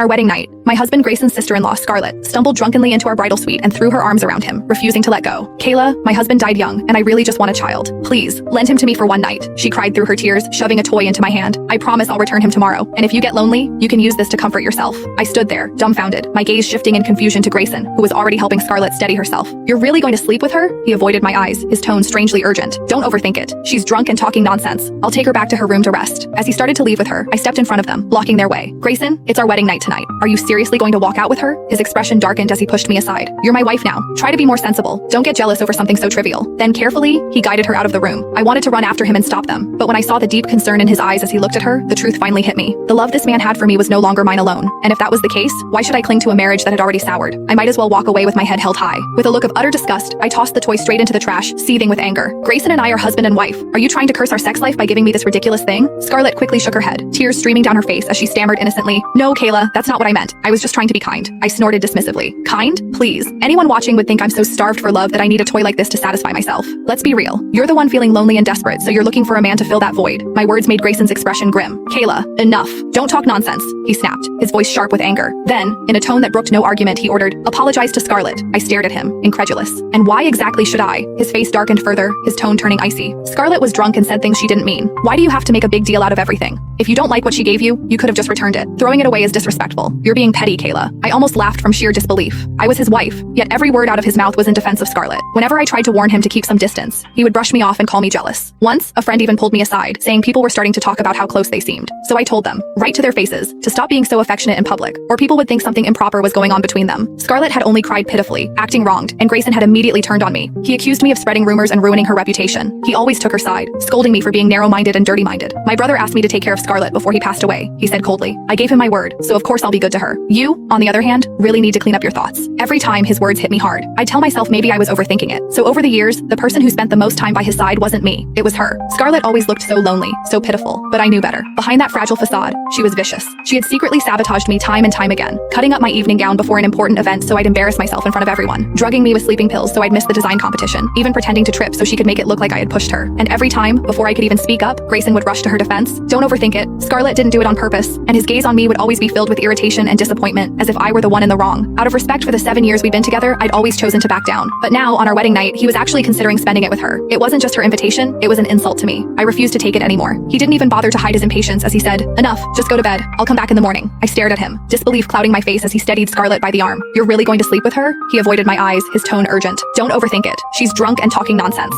Our wedding night, my husband Grayson's sister-in-law, Scarlett, stumbled drunkenly into our bridal suite and threw her arms around him, refusing to let go. Kayla, my husband died young, and I really just want a child. Please, lend him to me for one night, she cried through her tears, shoving a toy into my hand. I promise I'll return him tomorrow, and if you get lonely, you can use this to comfort yourself. I stood there, dumbfounded, my gaze shifting in confusion to Grayson, who was already helping Scarlett steady herself. You're really going to sleep with her? He avoided my eyes, his tone strangely urgent. Don't overthink it. She's drunk and talking nonsense. I'll take her back to her room to rest. As he started to leave with her, I stepped in front of them, blocking their way. Grayson, it's our wedding night tonight. Are you seriously going to walk out with her? His expression darkened as he pushed me aside. You're my wife now. Try to be more sensible. Don't get jealous over something so trivial. Then carefully, he guided her out of the room. I wanted to run after him and stop them, but when I saw the deep concern in his eyes as he looked at her, the truth finally hit me. The love this man had for me was no longer mine alone. And if that was the case, why should I cling to a marriage that had already soured? I might as well walk away with my head held high. With a look of utter disgust, I tossed the toy straight into the trash, seething with anger. Grayson and I are husband and wife. Are you trying to curse our sex life by giving me this ridiculous thing? Scarlett quickly shook her head, tears streaming down her face as she stammered innocently. No, Kayla, that's not what I meant. I was just trying to be kind. I snorted dismissively. Kind? Please. Anyone watching would think I'm so starved for love that I need a toy like this to satisfy myself. Let's be real. You're the one feeling lonely and desperate, so you're looking for a man to fill that void. My words made Grayson's expression grim. Kayla, enough. Don't talk nonsense, he snapped, his voice sharp with anger. Then, in a tone that brooked no argument, he ordered, apologize to Scarlett. I stared at him, incredulous. And why exactly should I? His face darkened further, his tone turning icy. Scarlett was drunk and said things she didn't mean. Why do you have to make a big deal out of everything? If you don't like what she gave you, you could have just returned it. Throwing it away is disrespectful. You're being petty, Kayla. I almost laughed from sheer disbelief. I was his wife, yet every word out of his mouth was in defense of Scarlett. Whenever I tried to warn him to keep some distance, he would brush me off and call me jealous. Once, a friend even pulled me aside, saying people were starting to talk about how close they seemed. So I told them, right to their faces, to stop being so affectionate in public, or people would think something improper was going on between them. Scarlett had only cried pitifully, acting wronged, and Grayson had immediately turned on me. He accused me of spreading rumors and ruining her reputation. He always took her side, scolding me for being narrow-minded and dirty-minded. My brother asked me to take care of Scarlett before he passed away, he said coldly. I gave him my word, so of course I'll be good to her. You, on the other hand, really need to clean up your thoughts. Every time his words hit me hard, I'd tell myself maybe I was overthinking it. So over the years, the person who spent the most time by his side wasn't me, it was her. Scarlett always looked so lonely, so pitiful, but I knew better. Behind that fragile facade, she was vicious. She had secretly sabotaged me time and time again, cutting up my evening gown before an important event so I'd embarrass myself in front of everyone, drugging me with sleeping pills so I'd miss the design competition, even pretending to trip so she could make it look like I had pushed her. And every time, before I could even speak up, Grayson would rush to her defense. Don't overthink it. Scarlett didn't do it on purpose, and his gaze on me would always be filled with irritation and disappointment, as if I were the one in the wrong. Out of respect for the 7 years we'd been together, I'd always chosen to back down. But now, on our wedding night, he was actually considering spending it with her. It wasn't just her invitation, it was an insult to me. I refused to take it anymore. He didn't even bother to hide his impatience as he said, enough, just go to bed. I'll come back in the morning. I stared at him, disbelief clouding my face as he steadied Scarlett by the arm. You're really going to sleep with her? He avoided my eyes, his tone urgent. Don't overthink it. She's drunk and talking nonsense.